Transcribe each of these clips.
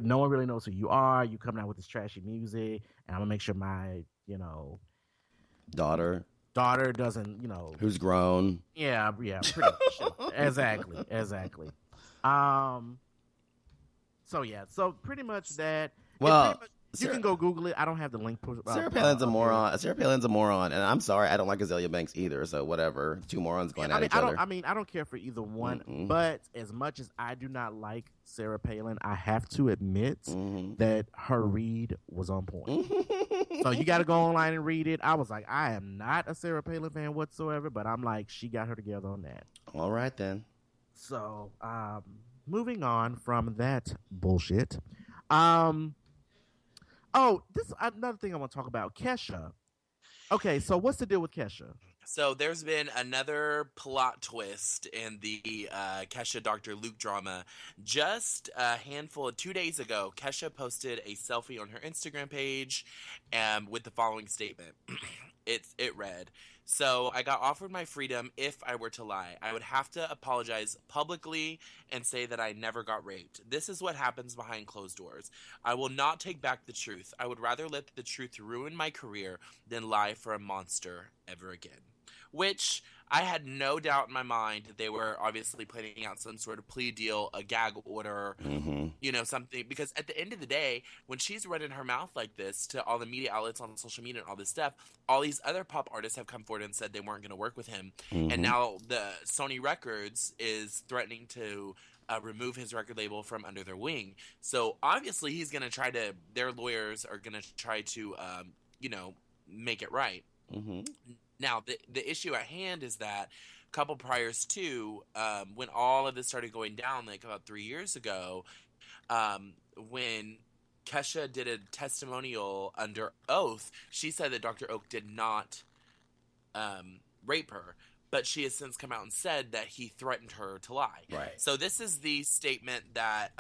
no one really knows who you are. You coming out with this trashy music, and I'm gonna make sure my daughter doesn't who's grown. Yeah, pretty much. Exactly. So pretty much that. Well, You can go Google it. I don't have the link. Sarah Palin's a moron. Sarah Palin's a moron, and I'm sorry, I don't like Azealea Banks either. So whatever, two morons going at each other. I don't care for either one. But as much as I do not like Sarah Palin, I have to admit that her read was on point. So you got to go online and read it. I was like, I am not a Sarah Palin fan whatsoever, but I'm like, she got her together on that. All right then. So moving on from that bullshit. Oh, this is another thing I want to talk about. Kesha. Okay, so what's the deal with Kesha? So there's been another plot twist in the Kesha Dr. Luke drama. Just a handful of 2 days ago, Kesha posted a selfie on her Instagram page with the following statement. It read, "So I got offered my freedom if I were to lie. I would have to apologize publicly and say that I never got raped. This is what happens behind closed doors. I will not take back the truth. I would rather let the truth ruin my career than lie for a monster ever again." Which I had no doubt in my mind that they were obviously planning out some sort of plea deal, a gag order, something. Because at the end of the day, when she's running her mouth like this to all the media outlets on social media and all this stuff, all these other pop artists have come forward and said they weren't going to work with him. And now the Sony Records is threatening to remove his record label from under their wing. So obviously he's going to try to – their lawyers are going to try to, make it right. Now, the issue at hand is that a couple priors to when all of this started going down, like about 3 years ago, when Kesha did a testimonial under oath, she said that Dr. Oak did not rape her. But she has since come out and said that he threatened her to lie. Right. So this is the statement that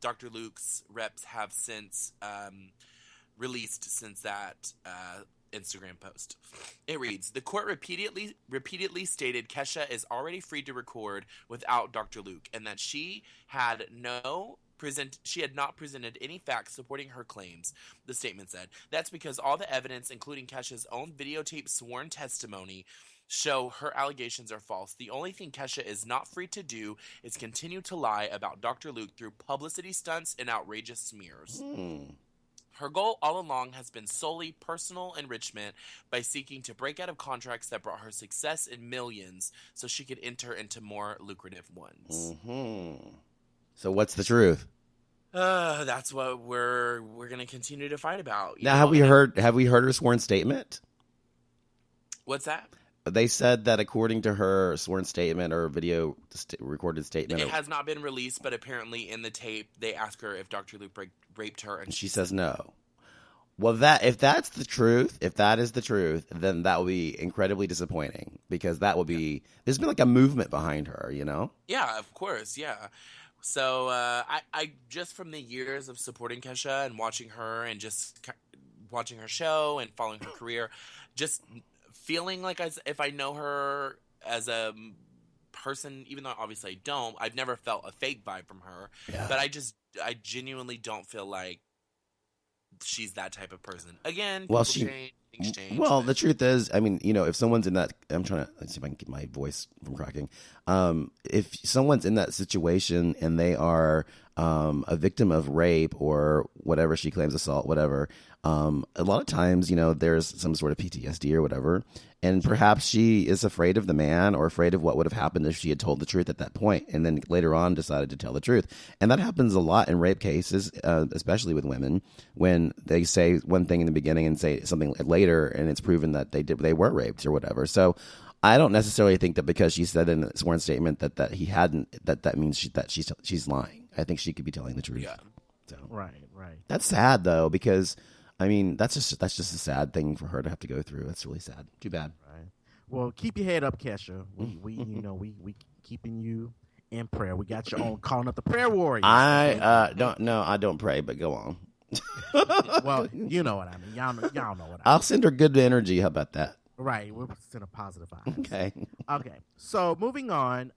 Dr. Luke's reps have since released since that Instagram post. It reads, "The court repeatedly stated Kesha is already free to record without Dr. Luke, and that she had not presented any facts supporting her claims," the statement said. "That's because all the evidence, including Kesha's own videotaped sworn testimony, show her allegations are false. The only thing Kesha is not free to do is continue to lie about Dr. Luke through publicity stunts and outrageous smears. Her goal all along has been solely personal enrichment by seeking to break out of contracts that brought her success in millions so she could enter into more lucrative ones." So what's the truth? That's what we're going to continue to fight about. Now, have we heard her sworn statement? What's that? They said that according to her sworn statement or video recorded statement, it has not been released, but apparently in the tape they asked her if Dr. Luke raped her, and she says no. Well, if that's the truth, if that is the truth, then that will be incredibly disappointing because that will be there's been like a movement behind her, you know? Yeah, of course, yeah. So I just from the years of supporting Kesha and watching her and just watching her show and following her career, just feeling like if I know her as a person, even though obviously I don't, I've never felt a fake vibe from her. Yeah. But I genuinely don't feel like she's that type of person. Again, well, things change. Well, the truth is, I mean, if someone's in that, I'm trying to let's see if I can get my voice from cracking. If someone's in that situation and they are a victim of rape or whatever she claims, assault, whatever, a lot of times, there's some sort of PTSD or whatever, and perhaps she is afraid of the man or afraid of what would have happened if she had told the truth at that point, and then later on decided to tell the truth. And that happens a lot in rape cases, especially with women, when they say one thing in the beginning and say something later, and it's proven that they were raped or whatever. So I don't necessarily think that because she said in a sworn statement that he hadn't, that means she's lying. I think she could be telling the truth. Yeah. So Right. That's sad though, because I mean that's just a sad thing for her to have to go through. That's really sad. Too bad. Right. Well, keep your head up, Kesha. We keeping you in prayer. We got you on calling up the prayer warriors. I don't pray, but go on. Well, you know what I mean. Y'all know what I mean. I'll send her good energy. How about that? Right, we'll send a positive vibes. Okay. Okay, so moving on.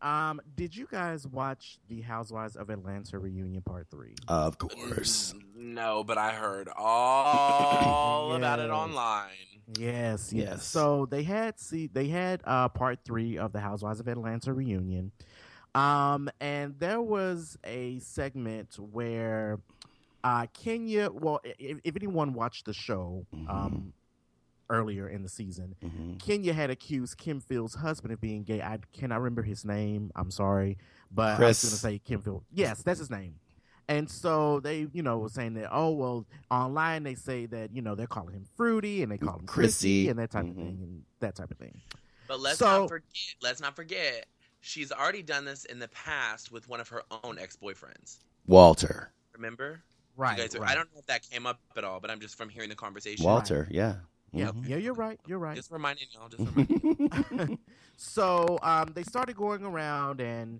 Did you guys watch the Housewives of Atlanta reunion part 3? Of course. No, but I heard all about it online. Yes. So they had part 3 of the Housewives of Atlanta reunion. And there was a segment where Kenya, well, if anyone watched the show earlier in the season, Kenya had accused Kim Phil's husband of being gay. I cannot remember his name. I'm sorry. But Chris. I was going to say Kim Phil. Yes, that's his name. And so they, were saying that, oh, well, online they say that, they're calling him Fruity and they call him Chrissy and that type of thing and that type of thing. But let's not forget, she's already done this in the past with one of her own ex-boyfriends. Walter. Remember? Right, I don't know if that came up at all, but I'm just from hearing the conversation. Walter, right. Yeah. Yeah, you're right. Just reminding y'all. So they started going around and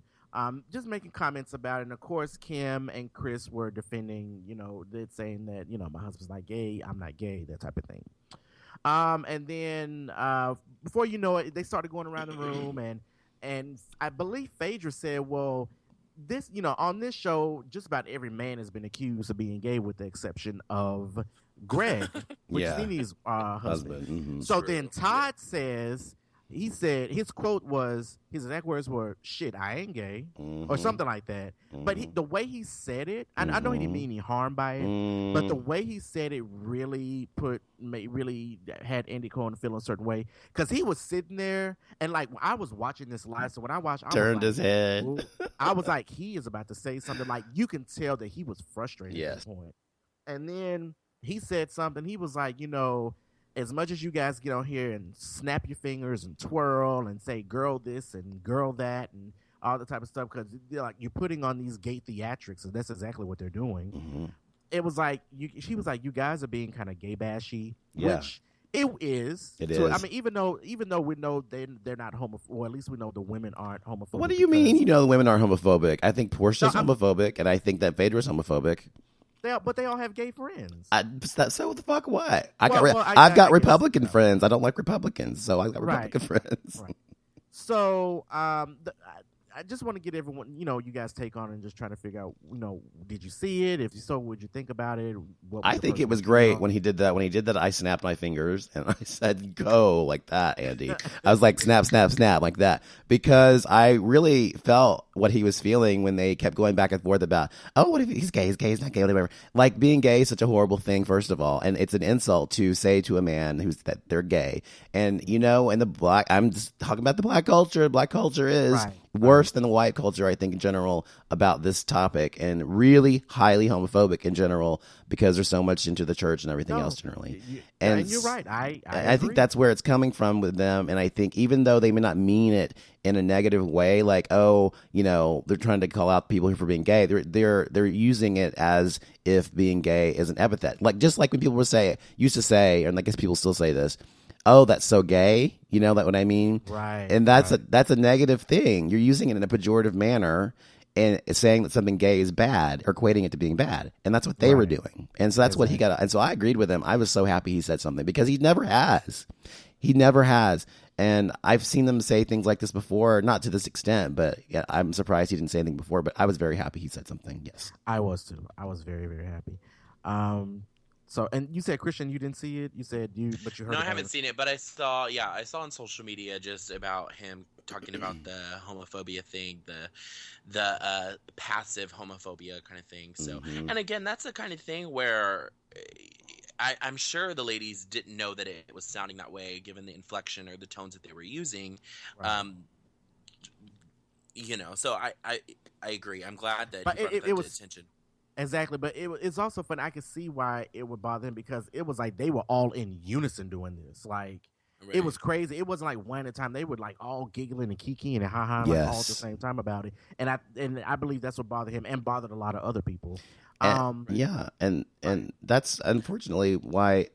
just making comments about it. And of course, Kim and Chris were defending, they're saying that, my husband's not gay, I'm not gay, that type of thing. And then before you know it, they started going around the room and I believe Phaedra said, well, this, on this show, just about every man has been accused of being gay with the exception of Greg, which is Nene's husband. So then Todd says, he said his quote was, his exact words were, "Shit, I ain't gay," or something like that. But the way he said it, I know he didn't mean any harm by it, but the way he said it really had Andy Cohen feeling a certain way because he was sitting there and like I was watching this live. So when I watched, I turned his head. Ooh. I was like, he is about to say something. Like you can tell that he was frustrated at that point. And then he said something. He was like, as much as you guys get on here and snap your fingers and twirl and say girl this and girl that and all the type of stuff because you're putting on these gay theatrics and that's exactly what they're doing. It was like she was like, you guys are being kind of gay bashy, which it is. It so, is. I mean, even though we know they're not homophobic, or at least we know the women aren't homophobic. What do you mean? The women aren't homophobic? I think Portia's homophobic, and I think that Phaedra's homophobic. But they all have gay friends. So what the fuck? What? I've got Republican friends. I don't like Republicans, so I've got Republican friends. Right. So I just want to get everyone, you guys take on and just try to figure out, did you see it? If so, what did you think about it? I think it was great when he did that. When he did that, I snapped my fingers and I said, "Go," like that, Andy. I was like, "Snap, snap, snap," like that, because I really felt what he was feeling when they kept going back and forth about, oh, what if he's gay? He's not gay, whatever. Like being gay is such a horrible thing, first of all, and it's an insult to say to a man that they're gay. And in the I'm just talking about the black culture. Black culture is worse than the white culture, I think, in general, about this topic, and really highly homophobic in general because there's so much into the church and everything else generally. And you're right. I think that's where it's coming from with them. And I think even though they may not mean it in a negative way, like, oh, they're trying to call out people for being gay, they're using it as if being gay is an epithet. Like just like when people used to say, and I guess people still say this, oh, that's so gay. You know what I mean? Right. And that's a negative thing. You're using it in a pejorative manner and saying that something gay is bad or equating it to being bad. And that's what they were doing. And so that's what he got. And so I agreed with him. I was so happy he said something because he never has. He never has. And I've seen them say things like this before, not to this extent, but I'm surprised he didn't say anything before. But I was very happy he said something. Yes. I was too. I was very, very happy. So, and you said, Christian, you didn't see it. You said but you heard. No, I haven't seen it, but I saw on social media just about him talking about the homophobia thing, the passive homophobia kind of thing. So, and again, that's the kind of thing where I'm sure the ladies didn't know that it was sounding that way, given the inflection or the tones that they were using. Right. So I agree. I'm glad that but he brought that to attention. Exactly, but it's also fun. I can see why it would bother him because it was like they were all in unison doing this. Like it was crazy. It wasn't like one at a time. They were like all giggling and kikiing and ha all at the same time about it. And I believe that's what bothered him and bothered a lot of other people. And that's unfortunately why.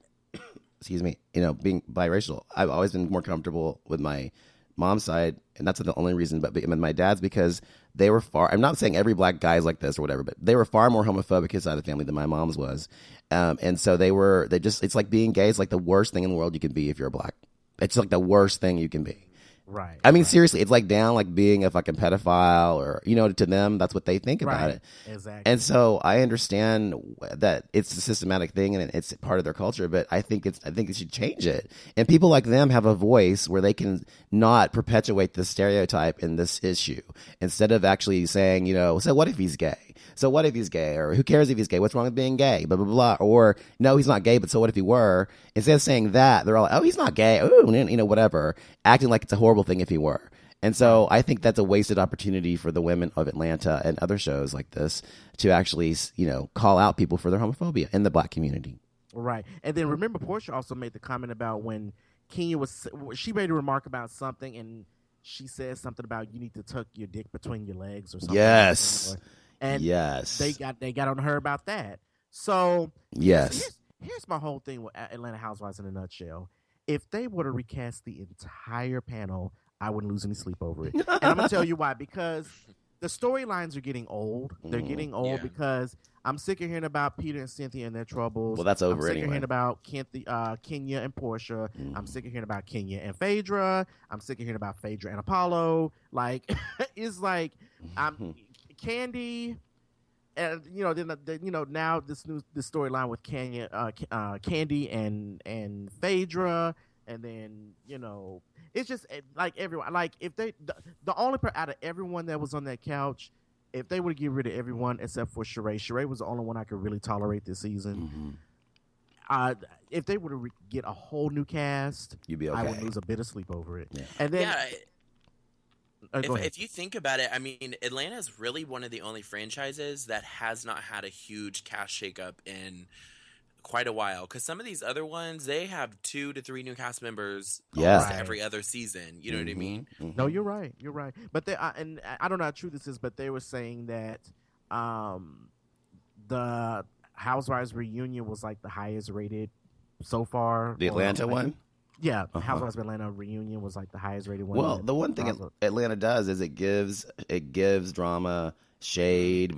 Excuse me. Being biracial, I've always been more comfortable with my mom's side, and that's the only reason. But my dad's, because they were I'm not saying every black guy is like this or whatever, but they were far more homophobic his side of the family than my mom's was. And so it's like being gay is like the worst thing in the world you can be if you're a black. It's like the worst thing you can be. Right. I mean, seriously, it's like down like being a fucking pedophile, or to them, that's what they think about it. Exactly. And so I understand that it's a systematic thing and it's part of their culture, but I think they should change it. And people like them have a voice where they can not perpetuate the stereotype in this issue, instead of actually saying, so what if he's gay? So what if he's gay? Or who cares if he's gay? What's wrong with being gay? Blah, blah, blah. Or no, he's not gay, but so what if he were? Instead of saying that, they're all like, oh, he's not gay. Ooh, whatever. Acting like it's a horrible thing if he were. And so I think that's a wasted opportunity for the women of Atlanta and other shows like this to actually, call out people for their homophobia in the Black community. Right. And then remember, Portia also made the comment about when Kenya she made a remark about something, and she said something about you need to tuck your dick between your legs or something. Yes. And yes. they got on her about that. So yes. Here's my whole thing with Atlanta Housewives in a nutshell. If they were to recast the entire panel, I wouldn't lose any sleep over it. And I'm going to tell you why. Because the storylines are getting old. They're getting old because I'm sick of hearing about Peter and Cynthia and their troubles. Well, that's over I'm sick anyway. of hearing about Kenya and Portia. I'm sick of hearing about Kenya and Phaedra. I'm sick of hearing about Phaedra and Apollo. Like, it's like, Candy... And now this storyline with Candy and Phaedra, and then it's just like everyone. Like if the only out of everyone that was on that couch, if they would get rid of everyone except for Sheree was the only one I could really tolerate this season. If they were to get a whole new cast, you'd be okay. I would lose a bit of sleep over it. Yeah. And then. If you think about it, I mean, Atlanta is really one of the only franchises that has not had a huge cast shakeup in quite a while. Because some of these other ones, they have 2 to 3 new cast members every other season. You know what I mean? Mm-hmm. No, you're right. You're right. But and I don't know how true this is, but they were saying that the Housewives reunion was like the highest rated so far. The Atlanta one? Yeah, Housewives of Atlanta reunion was like the highest rated one. Well, the one thing Atlanta does is it gives drama shade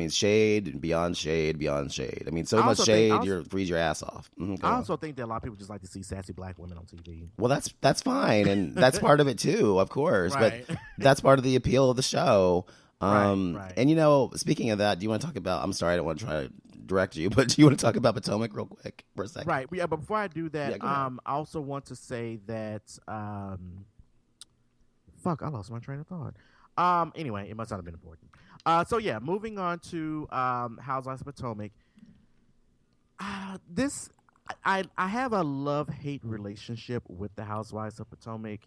shade beyond shade beyond shade. I mean, so much shade you freeze your ass off. I also think that a lot of people just like to see sassy Black women on TV. Well, that's fine, and that's part of it too, of course. Right. But that's part of the appeal of the show. Right. And speaking of that, do you want to talk about? I'm sorry, I don't want to try to direct you, but do you want to talk about Potomac real quick for a second? Right. Yeah, but before I do that, I also want to say that I lost my train of thought. Anyway, it must not have been important. So yeah, moving on to Housewives of Potomac. I have a love-hate relationship with the Housewives of Potomac.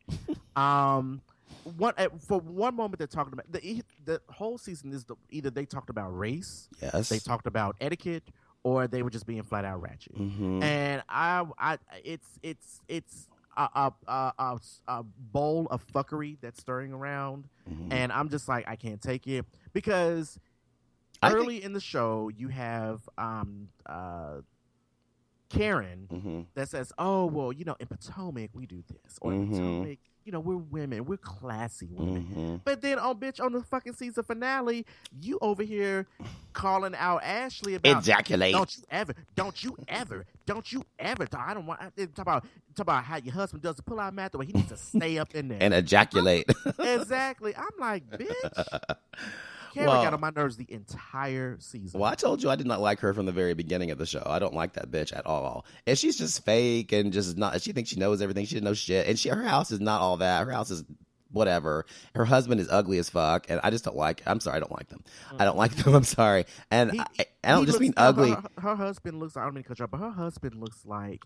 For one moment they're talking about the whole season is either they talked about race, yes, they talked about etiquette, or they were just being flat out ratchet. And it's a bowl of fuckery that's stirring around, and I'm just like, I can't take it, because early in the show you have Karen that says, oh, well, in Potomac we do this, or in Potomac, we're women, we're classy women. But then on the fucking season finale, you over here calling out Ashley about ejaculate. Don't you ever. I don't want to talk about how your husband does the pull-out method, where he needs to stay up in there and ejaculate. Exactly. I'm like, bitch. Karen got on my nerves the entire season. Well, I told you I did not like her from the very beginning of the show. I don't like that bitch at all. And she's just fake and just not. She thinks she knows everything. She didn't know shit. And her house is not all that. Her house is whatever. Her husband is ugly as fuck, and I just don't like. I'm sorry, I don't like them. I don't like them. I'm sorry. And I don't just mean ugly. Her husband looks. I don't mean to cut you off, but her husband looks like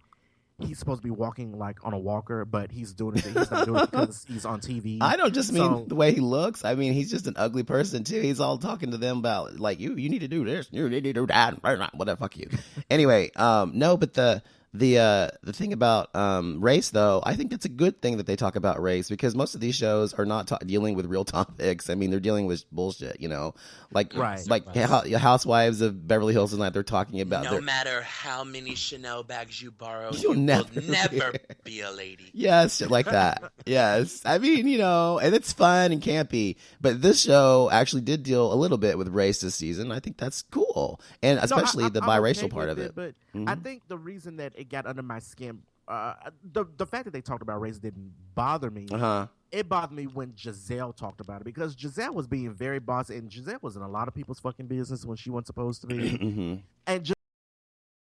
he's supposed to be walking like on a walker, but he's doing it. He's not doing it because he's on TV. I don't just mean the way he looks. I mean, he's just an ugly person too. He's all talking to them about like you need to do this, you need to do that, whatever. Fuck you. Anyway, no, but the thing about race, though, I think that's a good thing that they talk about race, because most of these shows are not dealing with real topics. I mean, they're dealing with bullshit, like Housewives of Beverly Hills tonight. They're talking about no matter how many Chanel bags you borrow, you'll never be a lady. Yes, shit like that. Yes, I mean, and it's fun and campy, but this show actually did deal a little bit with race this season. I think that's cool, and especially the biracial part of it. But I think the reason that it got under my skin the fact that they talked about race didn't bother me. It bothered me when Giselle talked about it because Giselle was being very bossy, and Giselle was in a lot of people's fucking business when she wasn't supposed to be. And